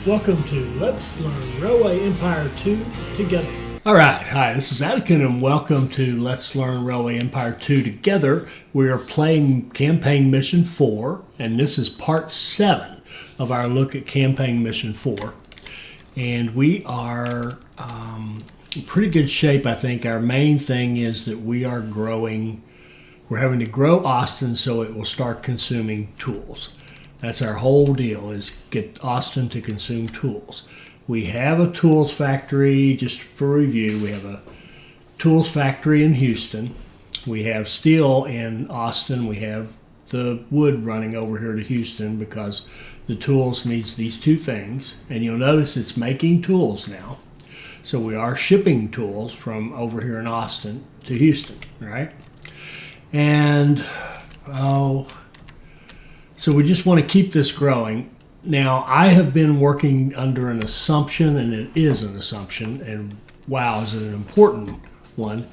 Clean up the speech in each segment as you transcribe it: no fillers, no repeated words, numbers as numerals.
Welcome to Let's Learn Railway Empire 2 Together. All right, hi, this is Attican, and welcome to Let's Learn Railway Empire 2 Together. We are playing Campaign Mission 4, and this is part 7 of our look at Campaign Mission 4. And we are in pretty good shape, I think. Our main thing is that we are growing. We're having to grow Austin so it will start consuming tools. That's our whole deal, is get Austin to consume tools. We have a tools factory, just for review, we have a tools factory in Houston. We have steel in Austin. We have the wood running over here to Houston because the tools needs these two things. And you'll notice it's making tools now. So we are shipping tools from over here in Austin to Houston, right? And, so we just want to keep this growing. Now, I have been working under an assumption, and it is an assumption, and wow, is it an important one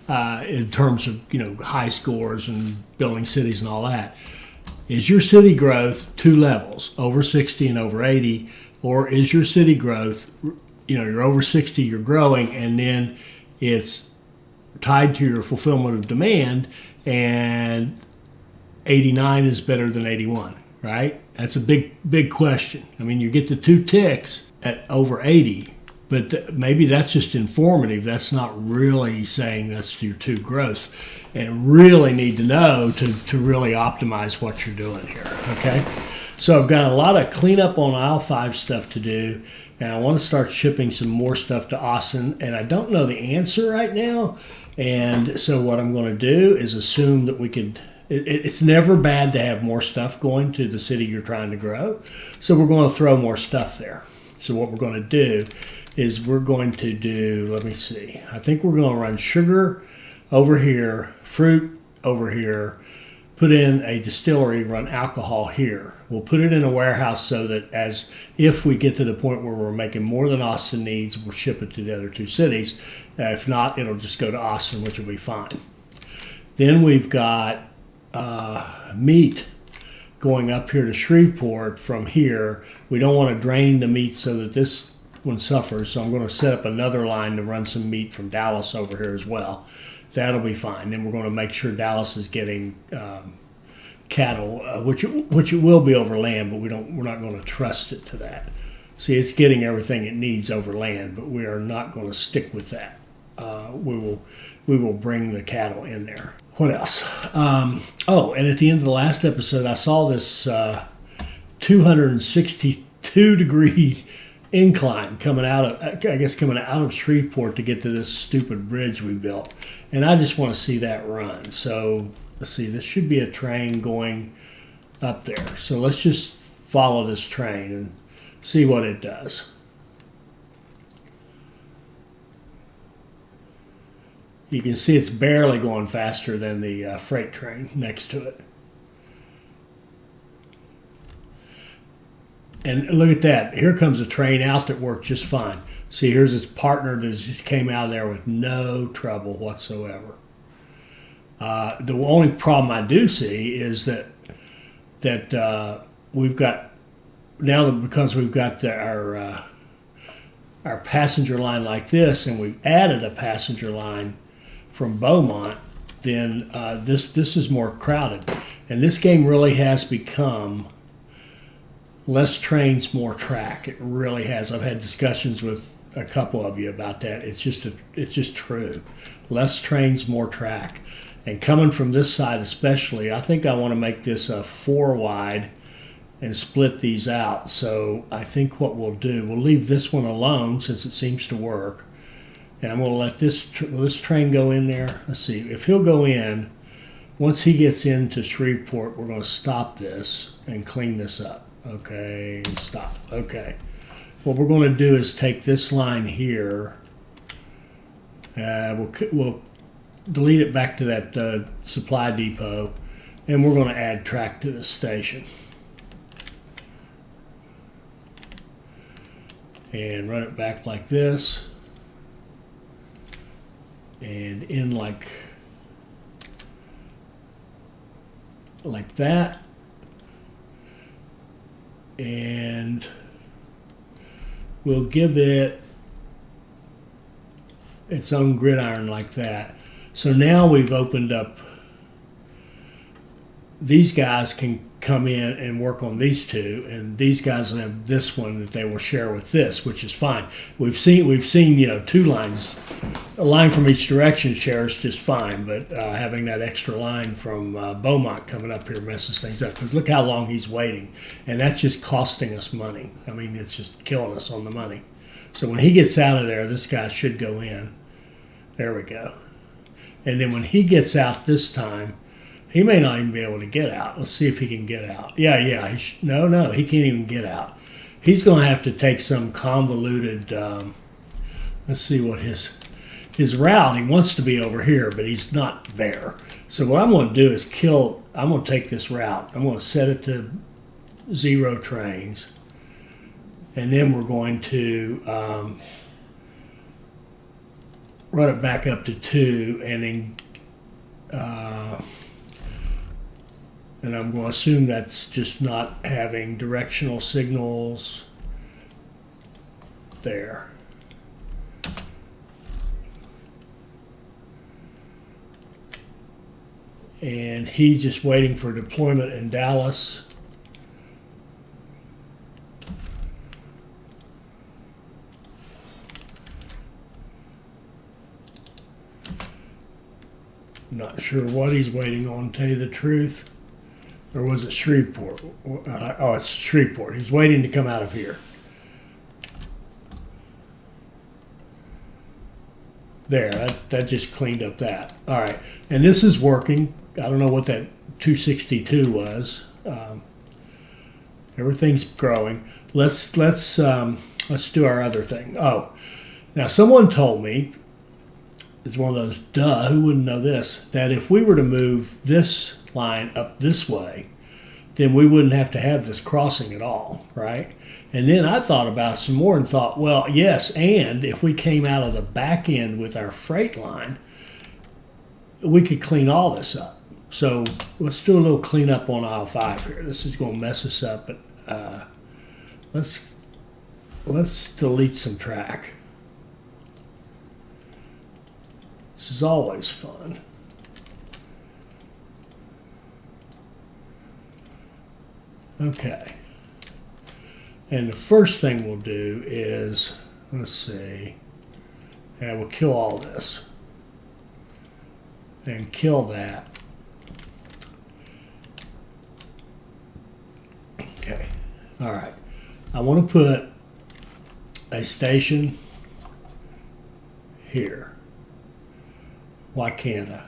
in terms of, high scores and building cities and all that. Is your city growth two levels, over 60 and over 80, or is your city growth, you're over 60, you're growing, and then it's tied to your fulfillment of demand, and 89 is better than 81, right? That's a big question. I mean, you get the two ticks at over 80, but maybe that's just informative. That's not really saying that's your two growth. And really need to know to really optimize what you're doing here, okay? So I've got a lot of cleanup on aisle 5 stuff to do, and I want to start shipping some more stuff to Austin, and I don't know the answer right now. And so what I'm going to do is assume that we could. It's never bad to have more stuff going to the city you're trying to grow. So we're going to throw more stuff there. So what we're going to do is we're going to do, let me see, I think we're going to run sugar over here, fruit over here, put in a distillery, run alcohol here. We'll put it in a warehouse so that if we get to the point where we're making more than Austin needs, we'll ship it to the other two cities. If not, it'll just go to Austin, which will be fine. Then we've got meat going up here to Shreveport from here. We don't want to drain the meat so that this one suffers, so I'm going to set up another line to run some meat from Dallas over here as well. That'll be fine. Then we're going to make sure Dallas is getting cattle, which it will be over land, but we're not going to trust it to that. See, it's getting everything it needs over land, but we are not going to stick with that. We will bring the cattle in there. What else? And at the end of the last episode, I saw this 262-degree incline coming out of Shreveport to get to this stupid bridge we built. And I just want to see that run. So let's see, this should be a train going up there. So let's just follow this train and see what it does. You can see it's barely going faster than the freight train next to it. And look at that. Here comes a train out that worked just fine. See, here's his partner that just came out of there with no trouble whatsoever. The only problem I do see is that we've got, now that because we've got our passenger line like this, and we've added a passenger line from Beaumont, then this is more crowded. And this game really has become less trains, more track. It really has. I've had discussions with a couple of you about that. It's just true. Less trains, more track. And coming from this side especially, I think I want to make this a 4 wide and split these out. So I think what we'll do, we'll leave this one alone since it seems to work. And I'm going to let this train go in there. Let's see. If he'll go in, once he gets into Shreveport, we're going to stop this and clean this up. Okay, stop. Okay. What we're going to do is take this line here. We'll delete it back to that supply depot, and we're going to add track to this station. And run it back like this. And in like that. And We'll give it its own gridiron like that. So now we've opened up, these guys can come in and work on these two, and these guys will have this one that they will share with this, which is fine. We've seen two lines, a line from each direction shares just fine, but having that extra line from Beaumont coming up here messes things up, because look how long he's waiting, and that's just costing us money. I mean, it's just killing us on the money. So when he gets out of there, this guy should go in. There we go. And then when he gets out this time, he may not even be able to get out. Let's see if he can get out. Yeah. No, he can't even get out. He's going to have to take some convoluted, let's see what his route, he wants to be over here, but he's not there. So what I'm going to do is I'm going to take this route. I'm going to set it to 0 trains. And then we're going to run it back up to 2, and then and I'm going to assume that's just not having directional signals there. And he's just waiting for deployment in Dallas. Not sure what he's waiting on, to tell you the truth. Or was it Shreveport? Oh, it's Shreveport. He's waiting to come out of here. There, that just cleaned up that. All right, and this is working. I don't know what that 262 was. Everything's growing. Let's do our other thing. Oh, now someone told me, it's one of those, who wouldn't know this, that if we were to move this line up this way, then we wouldn't have to have this crossing at all, right? And then I thought about it some more and thought, well, yes, and if we came out of the back end with our freight line, we could clean all this up. So let's do a little cleanup on aisle 5 here. This is going to mess us up, but let's delete some track. This is always fun. Okay. And the first thing we'll do is, let's see, we'll kill all this and kill that. Okay. All right. I want to put a station here. Why can't I?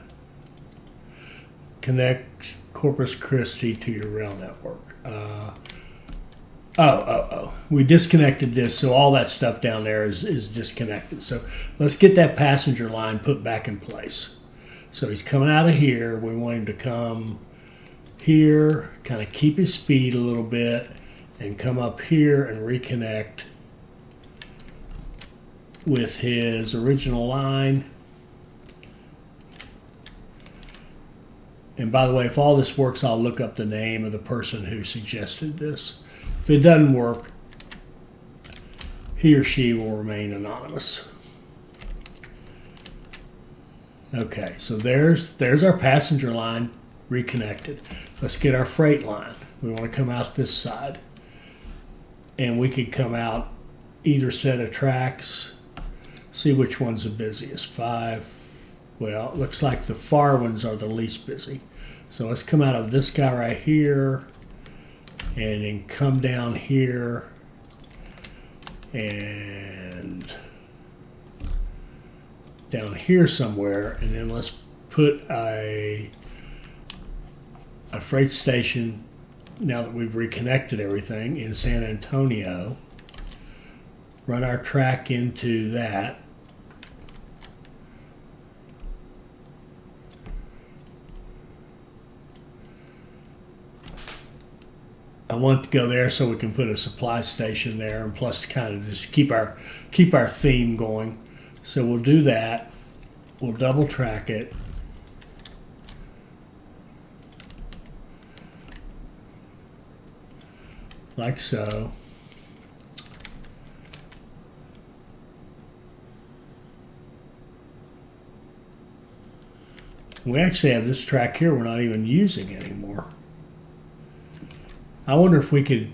Connect Corpus Christi to your rail network. We disconnected this, so all that stuff down there is disconnected. So let's get that passenger line put back in place. So he's coming out of here. We want him to come here, kind of keep his speed a little bit, and come up here and reconnect with his original line. And by the way, if all this works, I'll look up the name of the person who suggested this. If it doesn't work, he or she will remain anonymous. Okay, so there's our passenger line reconnected. Let's get our freight line. We want to come out this side. And we could come out either set of tracks. See which one's the busiest. 5. Well, it looks like the far ones are the least busy. So let's come out of this guy right here and then come down here and down here somewhere, and then let's put a freight station, now that we've reconnected everything, in San Antonio. Run our track into that. I want to go there so we can put a supply station there, and plus to kind of just keep our theme going. So we'll do that. We'll double track it. Like so. We actually have this track here we're not even using anymore. I wonder if we could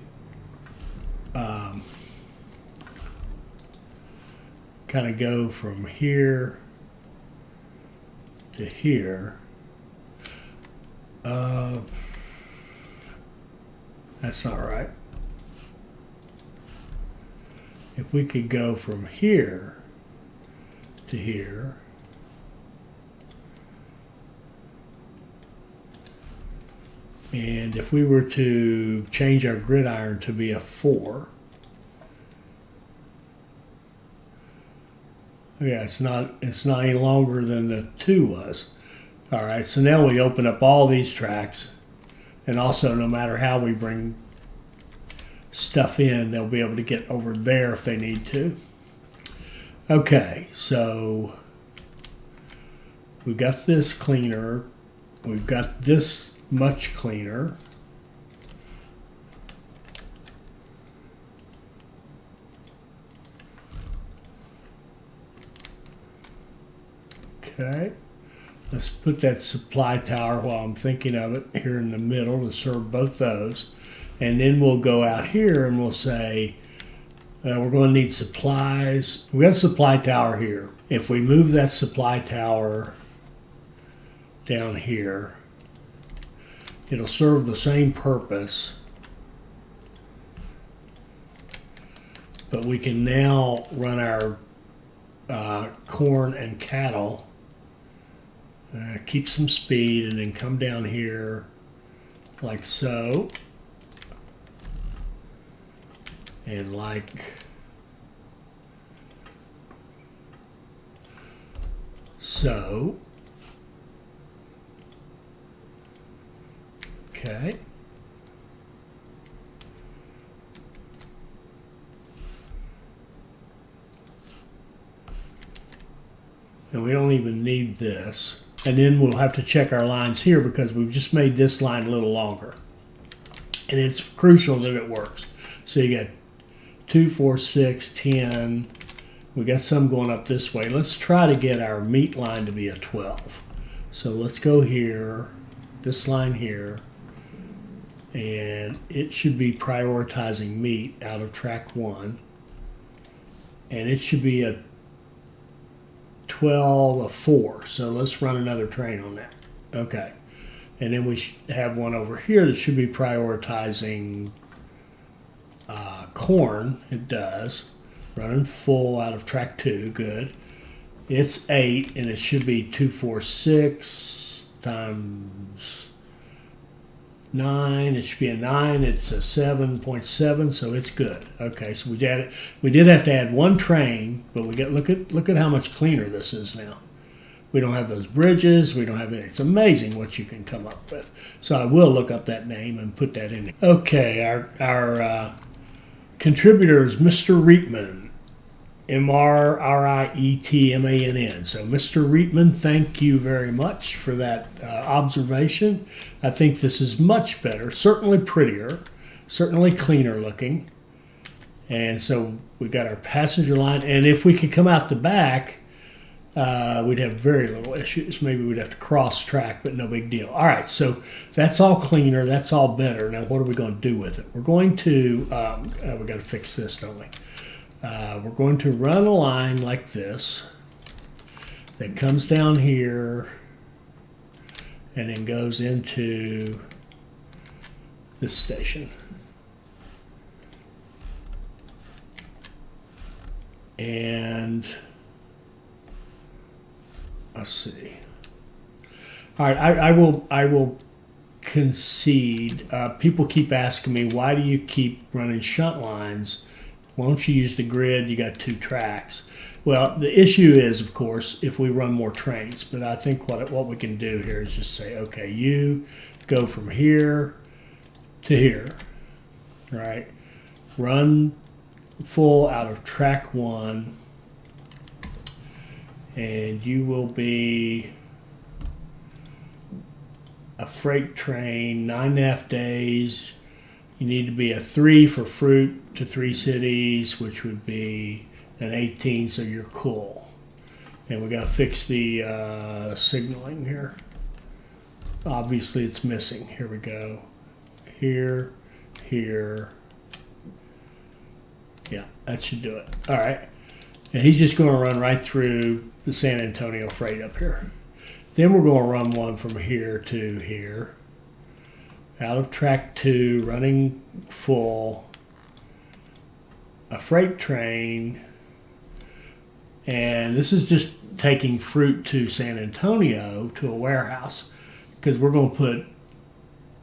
kind of go from here to here. That's not right. If we could go from here to here, and if we were to change our gridiron to be a 4, yeah, it's not any longer than the 2 was. All right, so now we open up all these tracks, and also no matter how we bring stuff in, they'll be able to get over there if they need to. Okay, so we've got this cleaner. We've got this much cleaner. Okay, let's put that supply tower while I'm thinking of it here in the middle to serve both those. And then we'll go out here and we'll say, we're going to need supplies. We got a supply tower here. If we move that supply tower down here, it'll serve the same purpose. But we can now run our corn and cattle, keep some speed, and then come down here like so. And like so. Okay. And we don't even need this. And then we'll have to check our lines here because we've just made this line a little longer. And it's crucial that it works. So you got 2, 4, 6, 10. We got some going up this way. Let's try to get our meat line to be a 12. So let's go here, this line here, and it should be prioritizing meat out of track 1. And it should be a 12, a 4. So let's run another train on that. Okay. And then we have one over here that should be prioritizing corn. It does. Running full out of track 2. Good. It's 8, and it should be 2, 4, 6 times 9. It should be a 9. It's a 7.7, so it's good. Okay, so we did have to add one train, but we got look at how much cleaner this is now. We don't have those bridges. We don't have any. It's amazing what you can come up with. So I will look up that name and put that in. Okay, our contributor is Mr. Reitman, M-R-R-I-E-T-M-A-N-N. So Mr. Reitman, thank you very much for that observation. I think this is much better, certainly prettier, certainly cleaner looking. And so we got our passenger line. And if we could come out the back, we'd have very little issues. Maybe we'd have to cross track, but no big deal. All right, so that's all cleaner. That's all better. Now, what are we going to do with it? We're going to, we got to fix this, don't we? We're going to run a line like this that comes down here and then goes into this station. And let's see. All right, I will concede. People keep asking me, why do you keep running shunt lines? Why don't you use the grid? You got 2 tracks. Well, the issue is, of course, if we run more trains. But I think what we can do here is just say, okay, you go from here to here, right? Run full out of track 1. And you will be a freight train, 9.5 days. You need to be a 3 for fruit to 3 cities, which would be an 18, so you're cool. And we got to fix the signaling here. obviously it's missing. Here we go. Here, here. Yeah, that should do it. All right. And he's just going to run right through the San Antonio freight up here. Then we're going to run one from here to here. Out of track 2, running full. A freight train. And this is just taking fruit to San Antonio to a warehouse, because we're going to put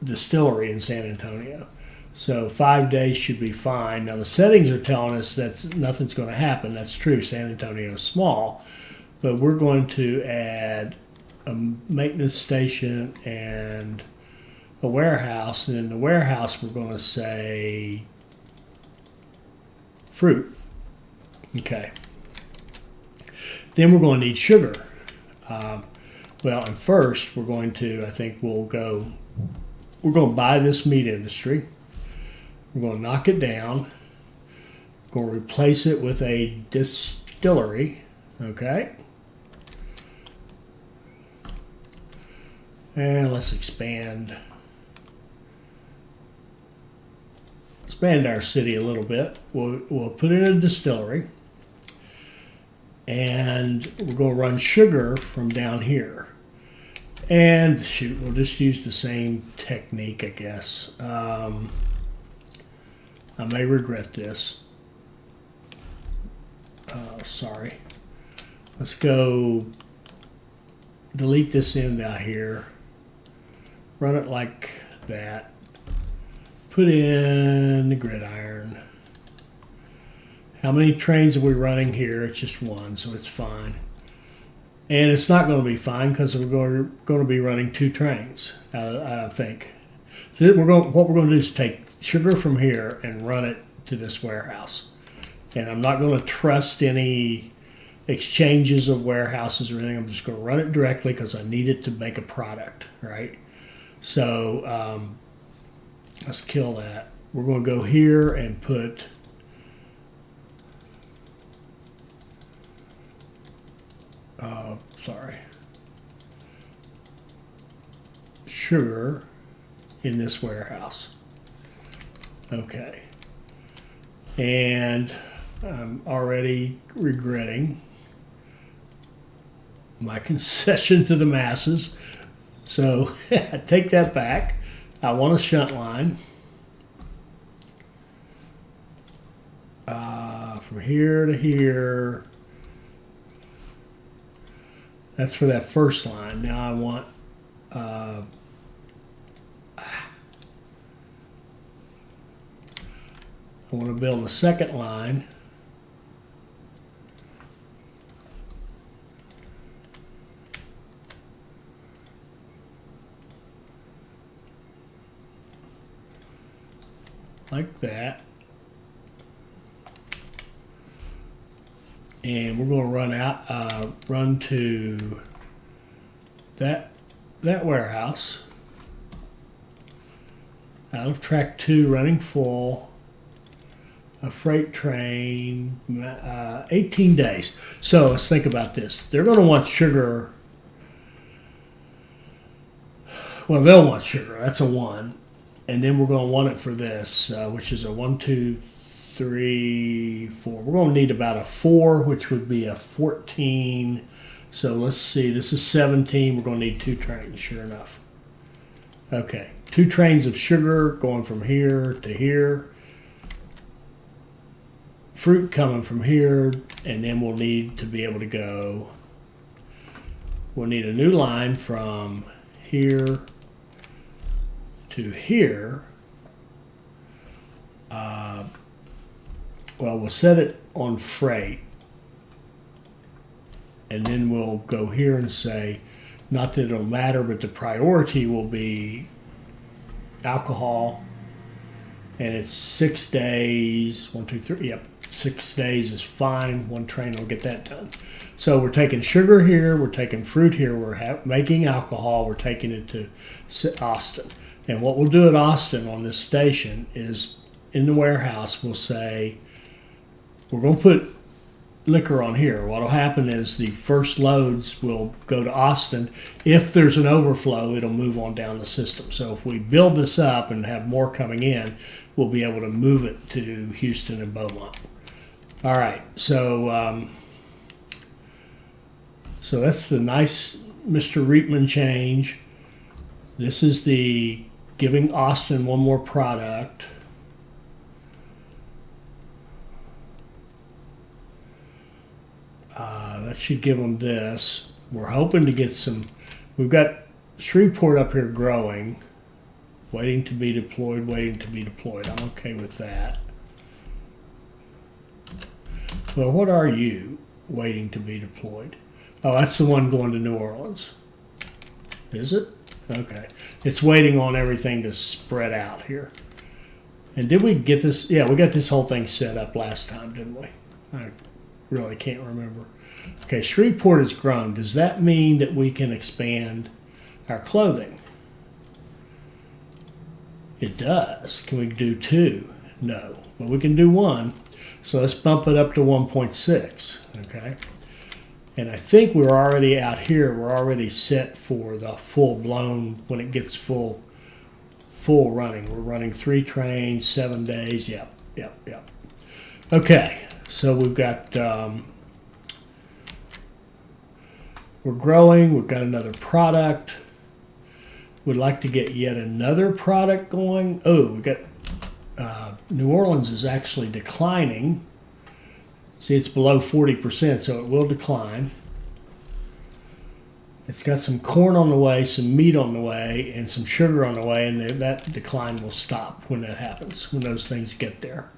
distillery in San Antonio. So 5 days should be fine. Now the settings are telling us that nothing's going to happen. That's true. San Antonio is small, but we're going to add a maintenance station and a warehouse. And in the warehouse, we're going to say fruit. Okay. Then we're going to need sugar. Well, and first we're going to, I think we're going to buy this meat industry. We're going to knock it down. We're going to replace it with a distillery. Okay. And let's expand our city a little bit. We'll put in a distillery. And we're going to run sugar from down here. And shoot, we'll just use the same technique, I guess. I may regret this. Sorry. Let's go delete this end out here. Run it like that. Put in the gridiron. How many trains are we running here? It's just one, so it's fine. And it's not going to be fine because we're going to be running 2 trains, I think. What we're going to do is take sugar from here and run it to this warehouse. And I'm not going to trust any exchanges of warehouses or anything. I'm just going to run it directly because I need it to make a product, right? So let's kill that. We're going to go here and put sugar in this warehouse. Okay. And I'm already regretting my concession to the masses. So I take that back. I want a shunt line. From here to here. That's for that first line. Now I want to build a second line. Like that. And we're going to run to that warehouse. Out of track 2, running full. A freight train, 18 days. So let's think about this. They're going to want sugar. Well, they'll want sugar. That's a 1. And then we're going to want it for this, which is a 1, 2, 3, 4. We're going to need about a 4, which would be a 14. So let's see. This is 17. We're going to need 2 trains, sure enough. Okay. 2 trains of sugar going from here to here. Fruit coming from here. And then we'll need to be able to go. We'll need a new line from here to here. Well, we'll set it on freight, and then we'll go here and say, not that it'll matter, but the priority will be alcohol, and it's 6 days. 1, 2, 3. Yep, 6 days is fine. 1 train will get that done. So we're taking sugar here, we're taking fruit here, we're making alcohol, we're taking it to Austin. And what we'll do at Austin on this station is in the warehouse, we'll say, we're going to put liquor on here. What'll happen is the first loads will go to Austin. If there's an overflow, it'll move on down the system. So if we build this up and have more coming in, we'll be able to move it to Houston and Beaumont. All right, so so that's the nice Mr. Reitman change. This is the giving Austin one more product. That should give them this. We're hoping to get some. We've got Shreveport up here growing, waiting to be deployed, waiting to be deployed. I'm okay with that. Well, what are you waiting to be deployed? Oh, that's the one going to New Orleans. Is it? Okay. It's waiting on everything to spread out here. And did we get this? Yeah, we got this whole thing set up last time, didn't we? I really can't remember. Okay, Shreveport has grown. Does that mean that we can expand our clothing? It does. Can we do 2? No. But we can do 1. So let's bump it up to 1.6. Okay. And I think we're already out here. We're already set for the full-blown, when it gets full running. We're running 3 trains, 7 days. Yep. Okay. So we've got, we're growing. We've got another product. We'd like to get yet another product going. Oh, we've got, New Orleans is actually declining. See, it's below 40%, so it will decline. It's got some corn on the way, some meat on the way, and some sugar on the way, and that decline will stop when that happens, when those things get there.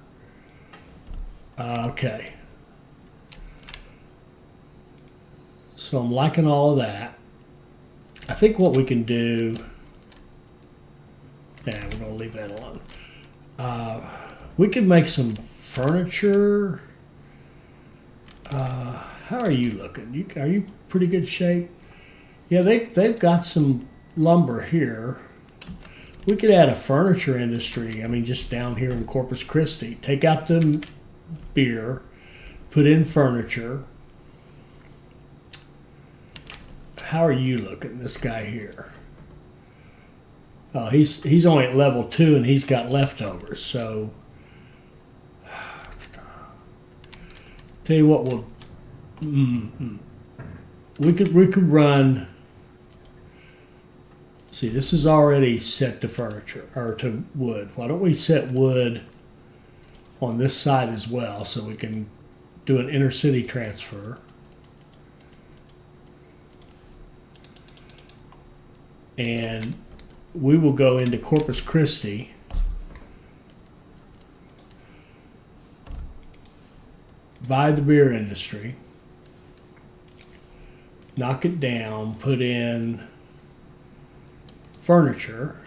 Okay. So I'm liking all of that. I think what we can do, we're going to leave that alone. We can make some furniture. How are you looking? Are you pretty good shape? Yeah, they've got some lumber here. We could add a furniture industry. I mean, just down here in Corpus Christi. Take out the beer, put in furniture. How are you looking, this guy here? Oh, he's only at level 2 and he's got leftovers. So, tell you what, we could run. See, this is already set to furniture or to wood. Why don't we set wood on this side as well, so we can do an intercity transfer. And we will go into Corpus Christi, buy the beer industry, knock it down, put in furniture,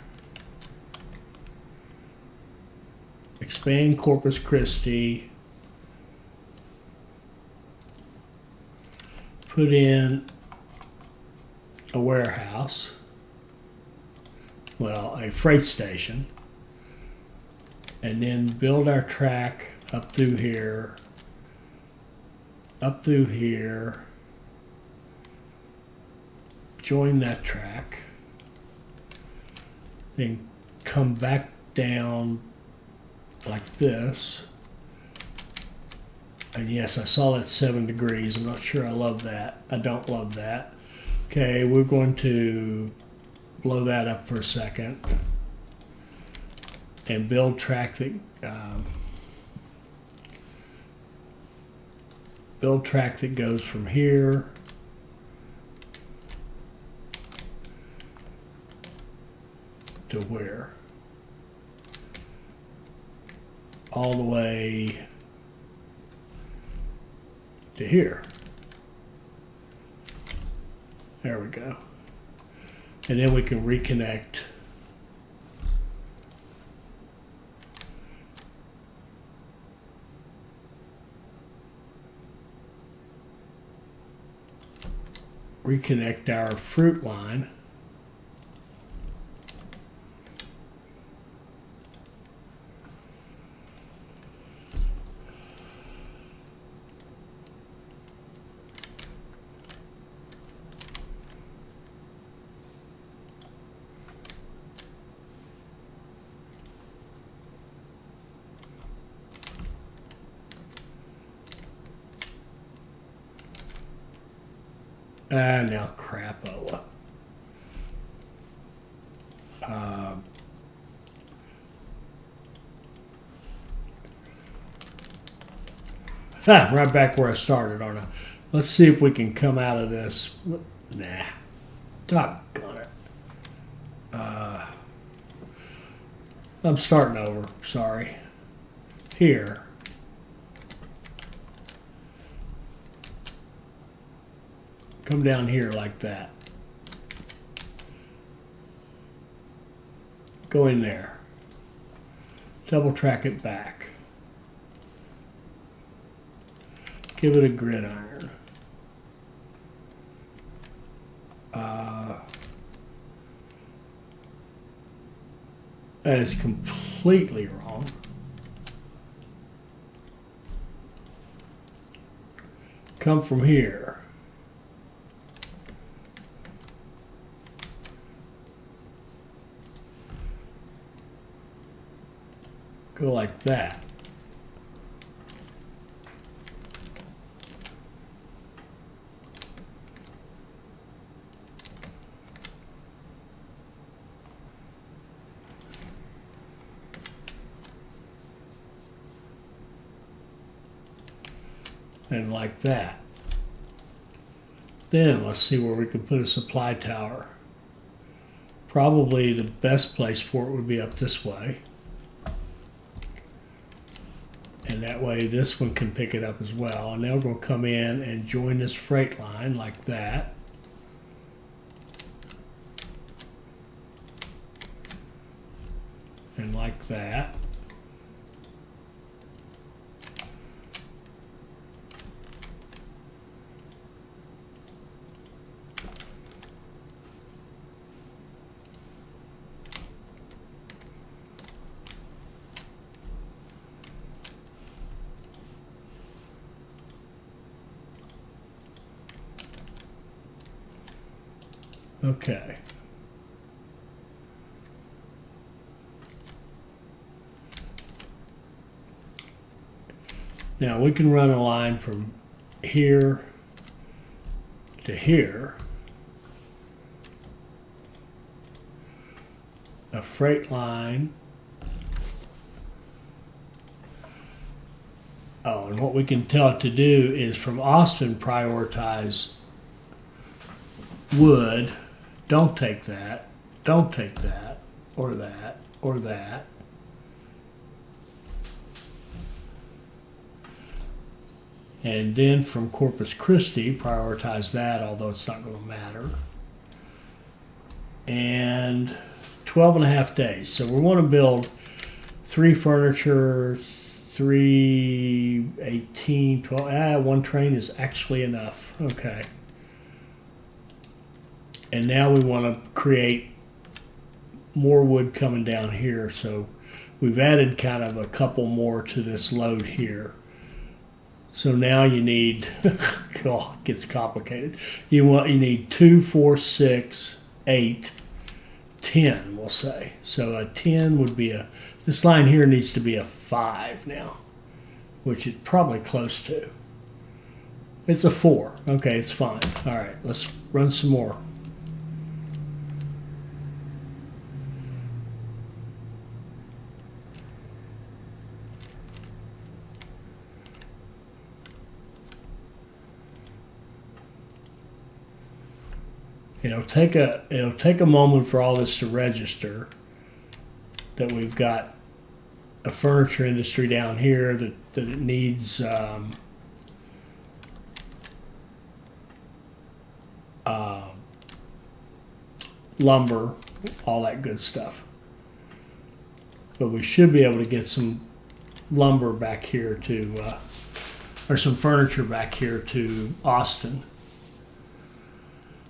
expand Corpus Christi, put in a warehouse, well, a freight station, and then build our track up through here, join that track, then come back down like this. And yes, I saw that 7 degrees. I'm not sure I love that. I don't love that. Okay, we're going to blow that up for a second and build track that goes from here to where? All the way to here. There we go. And then we can reconnect our fruit line. Now crapola. Right back where I started, aren't I? Let's see if we can come out of this. Nah. Doggone it. I'm starting over. Sorry. Here. Come down here like that. Go in there. Double track it back. Give it a gridiron. That is completely wrong. Come from here. Go like that. And like that. Then let's see where we can put a supply tower. Probably the best place for it would be up this way. And that way this one can pick it up as well. And now we're going to come in and join this freight line like that. And like that. Okay. Now we can run a line from here to here. A freight line. Oh, and what we can tell it to do is from Austin prioritize wood. Don't take that, don't take that, or that, or that. And then from Corpus Christi, prioritize that, although it's not going to matter. And 12 and a half days. So we want to build 3 furniture, 3, 18, 12, 1 train is actually enough. Okay. And now we want to create more wood coming down here. So we've added kind of a couple more to this load here. So now you need, oh, it gets complicated. You need 2, 4, 6, 8, 10, we'll say. So a 10 would be this line here needs to be a 5 now, which it's probably close to. It's a 4. Okay, it's fine. All right, let's run some more. It'll take a moment for all this to register that we've got a furniture industry down here that it needs lumber, all that good stuff. But we should be able to get some lumber back here to, or some furniture back here to Austin.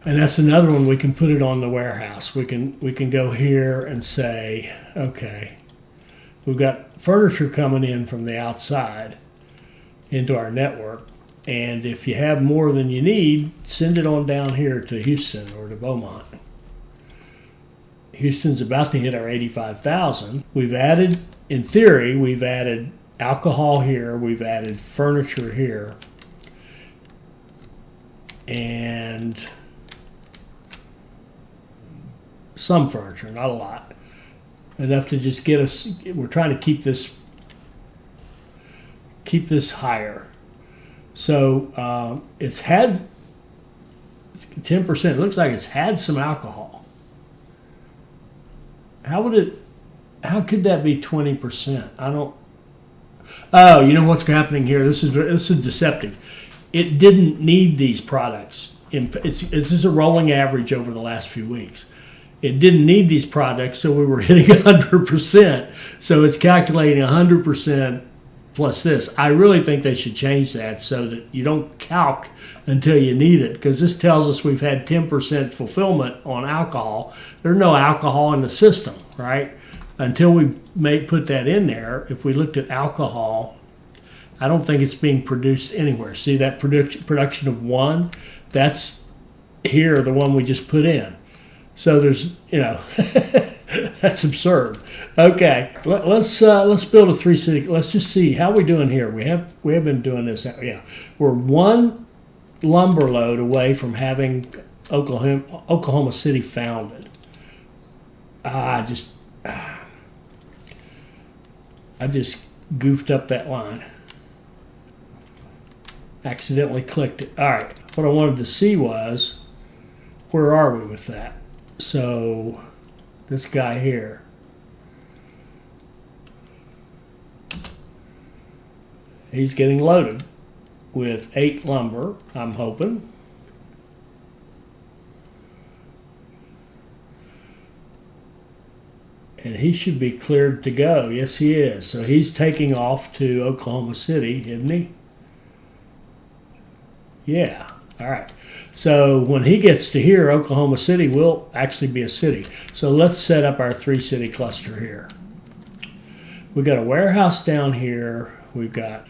And that's another one, we can put it on the warehouse. We can go here and say, okay, we've got furniture coming in from the outside into our network. And if you have more than you need, send it on down here to Houston or to Beaumont. Houston's about to hit our 85,000. We've added, in theory, we've added alcohol here. We've added furniture here. and some furniture, not a lot. Enough to just get us, we're trying to keep this higher. So it's had 10%. It looks like it's had some alcohol. How could that be 20%? Oh, you know what's happening here? This is deceptive. It didn't need these products. It's just a rolling average over the last few weeks. It didn't need these products, so we were hitting 100%. So it's calculating 100% plus this. I really think they should change that so that you don't calc until you need it, because this tells us we've had 10% fulfillment on alcohol. There's no alcohol in the system, right? Until we put that in there, if we looked at alcohol, I don't think it's being produced anywhere. See that production of 1? That's here, the one we just put in. So there's, that's absurd. Okay, let's build a 3-city. Let's just see how we doing here. We have been doing this. Yeah, we're 1 lumber load away from having Oklahoma City founded. I just goofed up that line. Accidentally clicked it. All right. What I wanted to see was, where are we with that? So this guy here. He's getting loaded with 8 lumber, I'm hoping. And he should be cleared to go. Yes, he is. So he's taking off to Oklahoma City, isn't he? Yeah. All right. So when he gets to here, Oklahoma City will actually be a city. So let's set up our 3-city cluster here. We've got a warehouse down here. We've got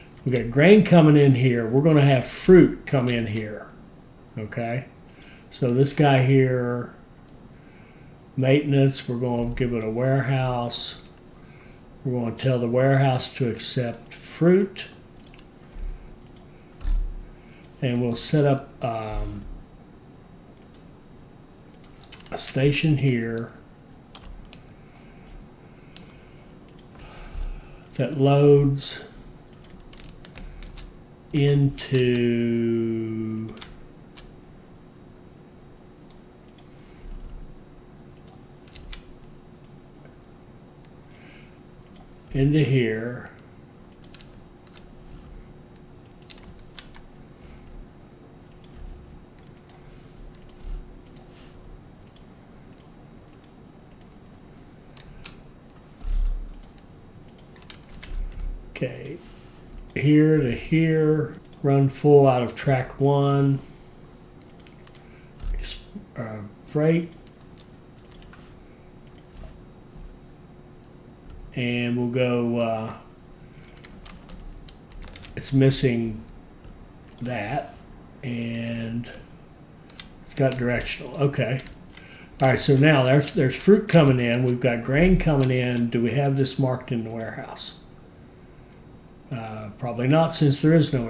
grain coming in here. We're going to have fruit come in here. Okay. So this guy here, maintenance, we're going to give it a warehouse. We're going to tell the warehouse to accept fruit. And we'll set up a station here that loads into here. Okay, here to here, run full out of track 1, freight, and we'll go, it's missing that, and it's got directional. Okay. All right, so now there's fruit coming in. We've got grain coming in. Do we have this marked in the warehouse? Probably not, since there is no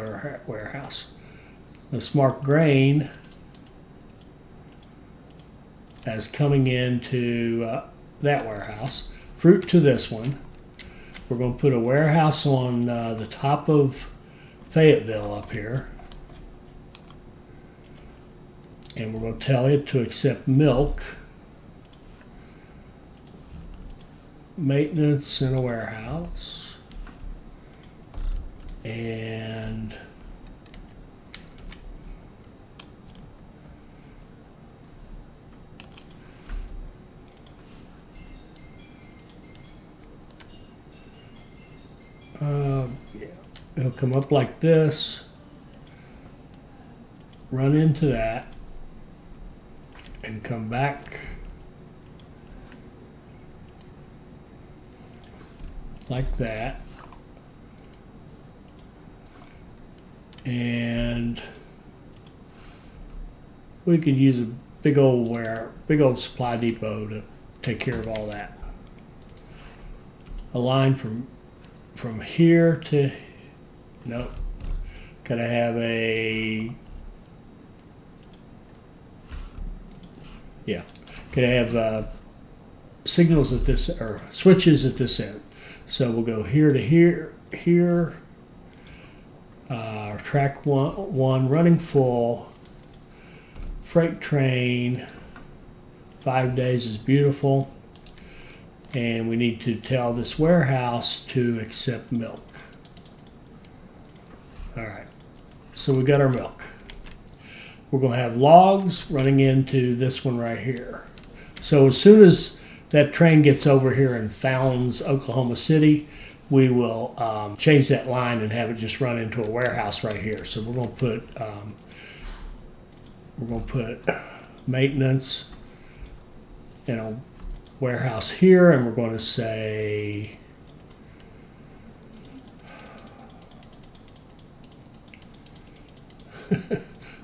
warehouse. Let's mark grain as coming into that warehouse. Fruit to this one. We're going to put a warehouse on the top of Fayetteville up here. And we're going to tell it to accept milk, maintenance in a warehouse, and yeah, it'll come up like this, run into that, and come back like that. And we could use a big old supply depot to take care of all that. A line from here to, nope, gotta have a Yeah. Okay, I have signals at this, or switches at this end. So we'll go here to here, here. Track one running full. Freight train. 5 days is beautiful. And we need to tell this warehouse to accept milk. All right, so we got our milk. We're going to have logs running into this one right here. So as soon as that train gets over here and founds Oklahoma City, we will change that line and have it just run into a warehouse right here. So we're going to put maintenance in a warehouse here, and we're going to say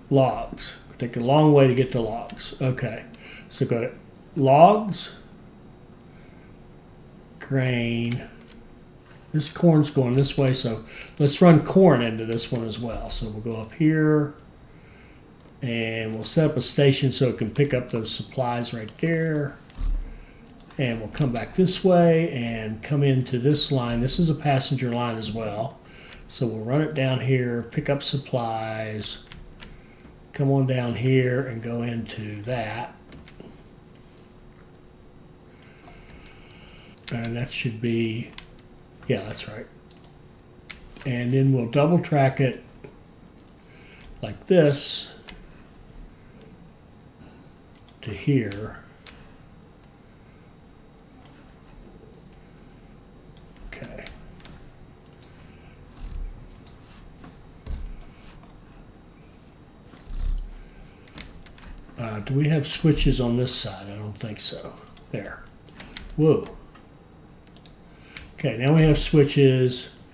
logs. Take a long way to get to logs. Okay, so go to logs, grain. This corn's going this way, so let's run corn into this one as well. So we'll go up here, and we'll set up a station so it can pick up those supplies right there. And we'll come back this way and come into this line. This is a passenger line as well. So we'll run it down here, pick up supplies, come on down here and go into that. And that should be, yeah, that's right. And then we'll double track it like this to here. Okay. Do we have switches on this side? I don't think so. There. Whoa. Okay, now we have switches.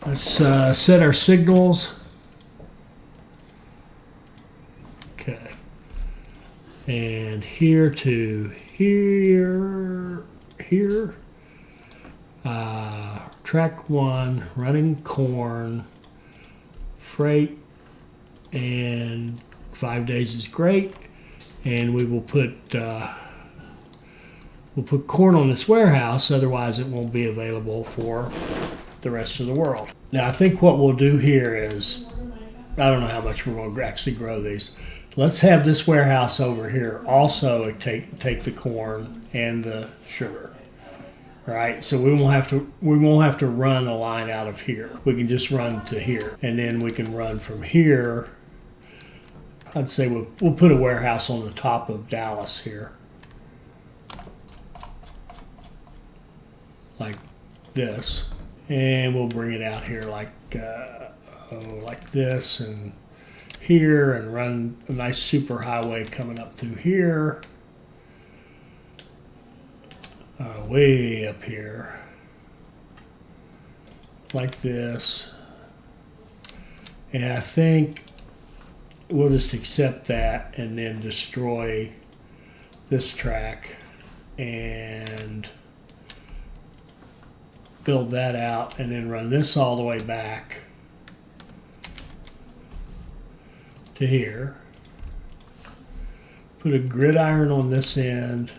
Let's set our signals. Okay. And here to here, here. Track one, running corn, freight, and 5 days is great. And we will put corn on this warehouse, otherwise it won't be available for the rest of the world. Now I think what we'll do here is, I don't know how much we're going to actually grow these. Let's have this warehouse over here also take the corn and the sugar. All right, so we won't have to run a line out of here. We can just run to here, and then we can run from here. I'd say we'll put a warehouse on the top of Dallas here, like this, and we'll bring it out here like this, and here, and run a nice super highway coming up through here. Way up here, like this, and I think we'll just accept that and then destroy this track and build that out, and then run this all the way back to here. Put a gridiron on this end.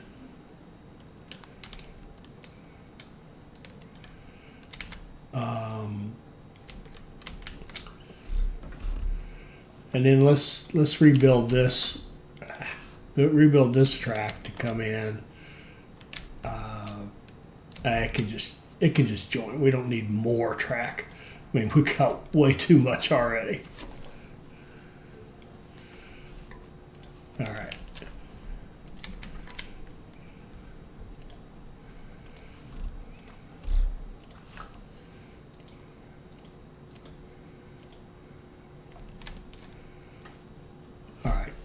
And then let's rebuild this track to come in. It can just join. We don't need more track. I mean, we got way too much already. All right.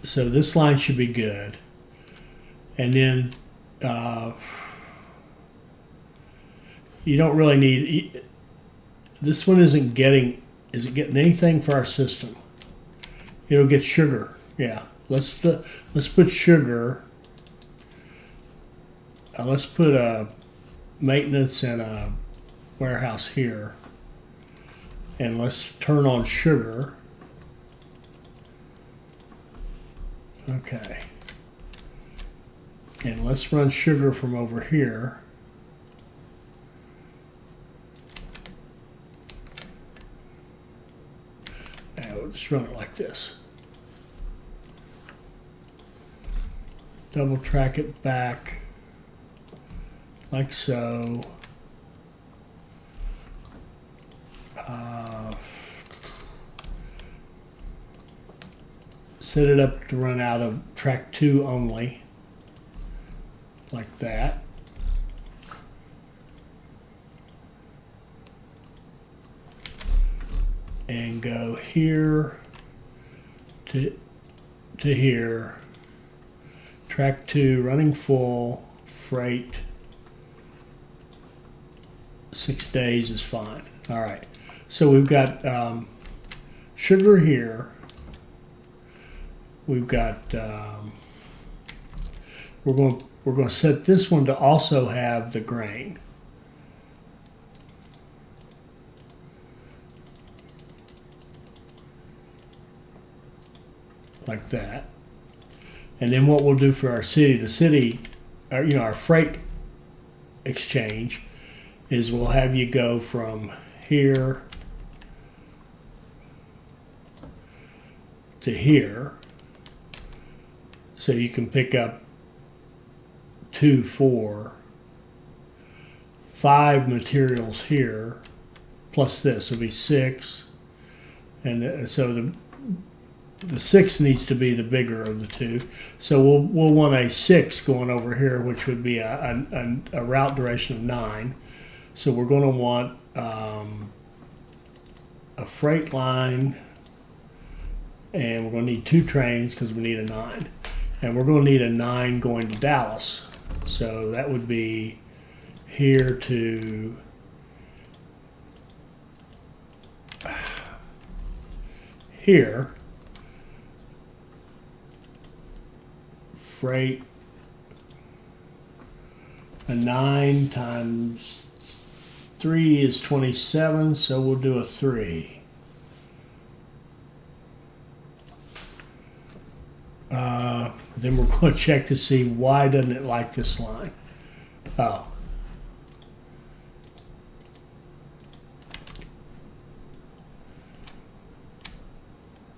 So this line should be good. And then you don't really need, this one is it getting anything for our system? It'll get sugar. Yeah. Let's put sugar. Let's put a maintenance and a warehouse here. And let's turn on sugar. Okay. And let's run sugar from over here. And we'll just run it like this. Double track it back like so. Set it up to run out of track 2 only, like that. And go here to here. Track 2 running full, freight. 6 days is fine. All right. So we've got sugar here. We've got we're going to set this one to also have the grain. Like that. And then what we'll do for our city to city, our freight exchange, is we'll have you go from here to here. So you can pick up 2, 4, 5 materials here, plus this will be 6, and so the 6 needs to be the bigger of the 2. So we'll want a 6 going over here, which would be a route duration of 9. So we're going to want a freight line, and we're going to need 2 trains because we need a 9. And we're going to need a 9 going to Dallas. So that would be here to here. Freight, a 9 times 3 is 27, so we'll do a 3. Then we're going to check to see why doesn't it like this line. Oh.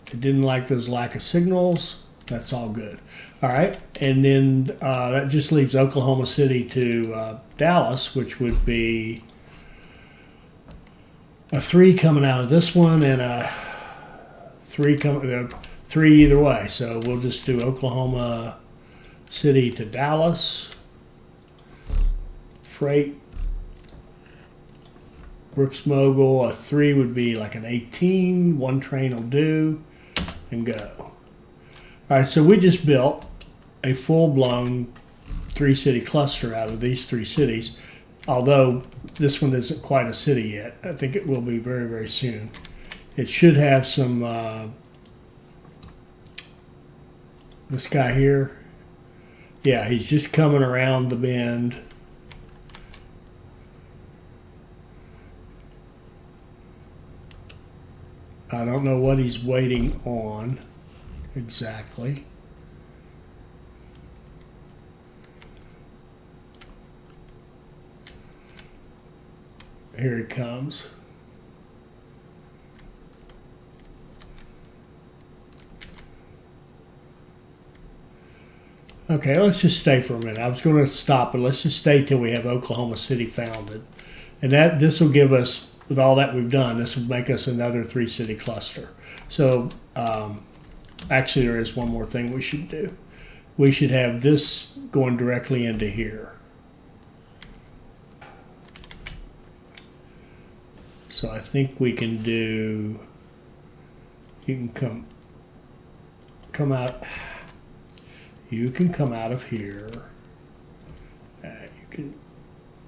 It didn't like those lack of signals. That's all good. All right, and then that just leaves Oklahoma City to Dallas, which would be a 3 coming out of this one and a 3 coming. 3 either way, so we'll just do Oklahoma City to Dallas. Freight. Brooks Mogul, a 3 would be like an 18. 1 train will do, and go. All right, so we just built a full-blown 3-city cluster out of these 3 cities, although this one isn't quite a city yet. I think it will be very, very soon. It should have some, this guy here, yeah, he's just coming around the bend. I don't know what he's waiting on exactly. Here he comes. Okay, let's just stay for a minute. I was going to stop, but let's just stay till we have Oklahoma City founded. And this will give us, with all that we've done, this will make us another 3-city cluster. So actually there is one more thing we should do. We should have this going directly into here. So I think we can do, you can come out. You can come out of here.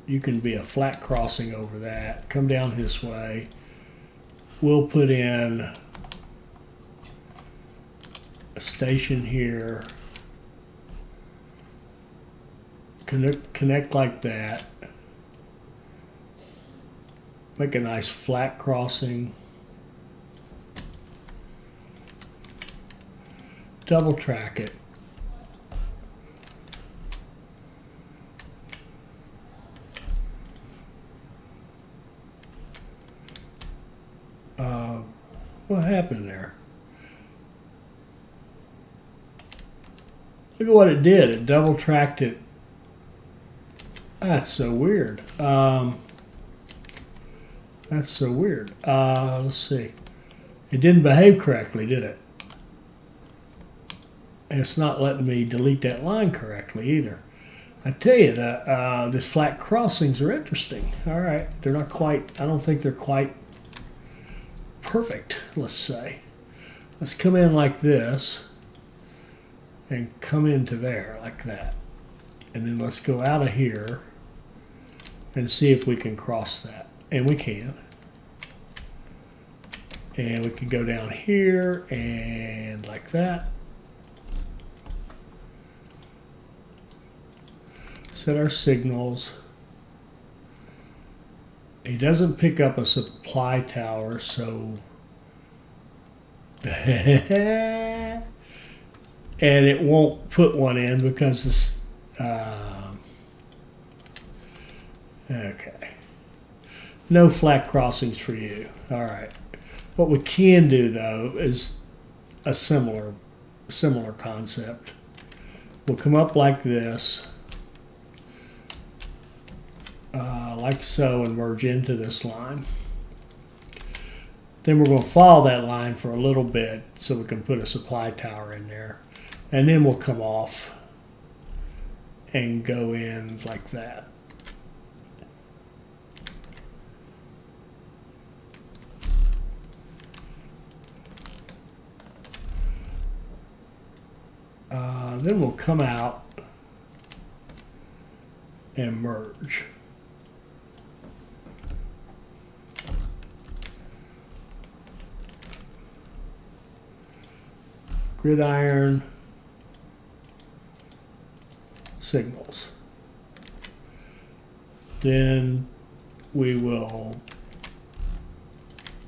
You can be a flat crossing over that. Come down this way. We'll put in a station here. Connect like that. Make a nice flat crossing. Double track it. happening there? Look at what it did. It double tracked it. That's so weird. That's so weird. Let's see. It didn't behave correctly, did it? And it's not letting me delete that line correctly either. I tell you that these flat crossings are interesting. All right, they're not quite, I don't think they're quite perfect, let's say. Let's come in like this and come into there like that. And then let's go out of here and see if we can cross that. And we can. And we can go down here and like that. Set our signals. He doesn't pick up a supply tower, so and it won't put one in because this okay, no flat crossings for you. All right, what we can do though is a similar concept. We'll come up like this, like so, and merge into this line. Then we're going to follow that line for a little bit so we can put a supply tower in there. And then we'll come off and go in like that. Then we'll come out and merge. Gridiron signals. Then we will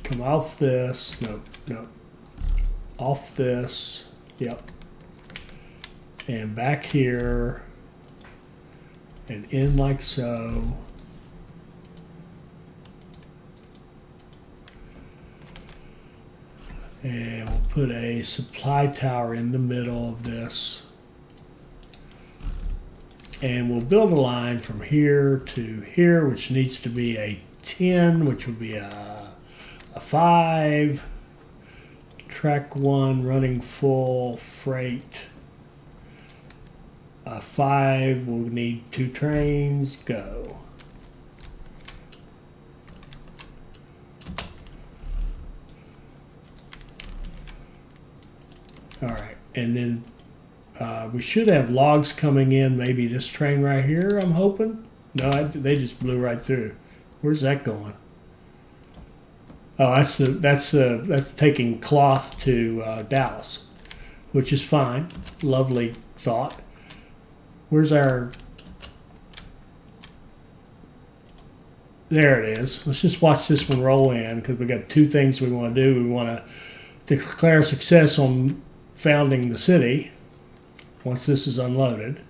come off this. No. Off this. Yep. And back here. And in like so. And we'll put a supply tower in the middle of this. And we'll build a line from here to here, which needs to be a 10, which would be a 5. Track 1 running full freight. A 5, we'll need 2 trains, go. All right, and then we should have logs coming in, maybe this train right here, I'm hoping. No, they just blew right through. Where's that going? Oh, that's taking cloth to Dallas, which is fine. Lovely thought. Where's our... There it is. Let's just watch this one roll in because we got 2 things we want to do. We want to declare success on founding the city. Once this is unloaded,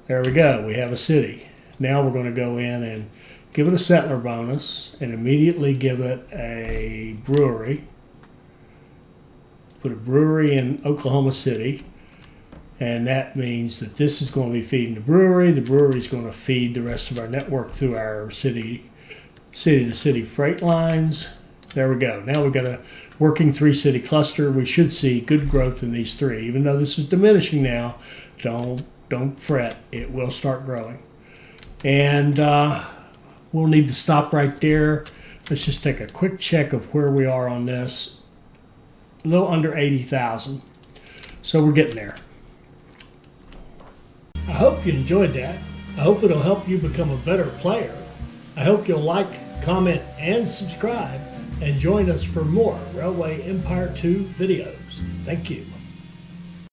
there we go. We have a city. Now we're going to go in and give it a settler bonus and immediately give it a brewery. Put a brewery in Oklahoma City, and that means that this is going to be feeding the brewery. The brewery is going to feed the rest of our network through our city-to-city freight lines. There we go. Now we've got a working 3-city cluster. We should see good growth in these 3. Even though this is diminishing now, don't fret. It will start growing. And we'll need to stop right there. Let's just take a quick check of where we are on this. A little under 80,000. So we're getting there. I hope you enjoyed that. I hope it'll help you become a better player. I hope you'll like, comment, and subscribe. And join us for more Railway Empire 2 videos. Thank you.